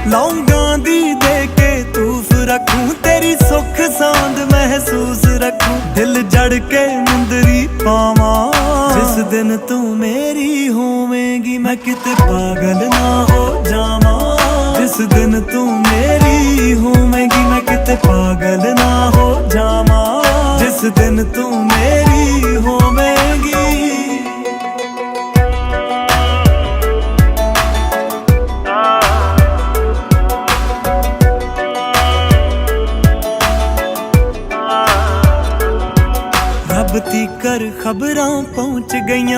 लौंगां दी दे के तूफ रखूं, तेरी सुख सांद महसूस रखूं, दिल जड़ के मुंदरी पावां। जिस दिन तू मेरी होवेगी मैं किते पागल ना हो जावां। जिस दिन तू मेरी होवेगी मैं किते पागल ना हो जावां। जिस दिन तू मेरी होवेगी। रब दी कर खबरां पहुंच गईयां।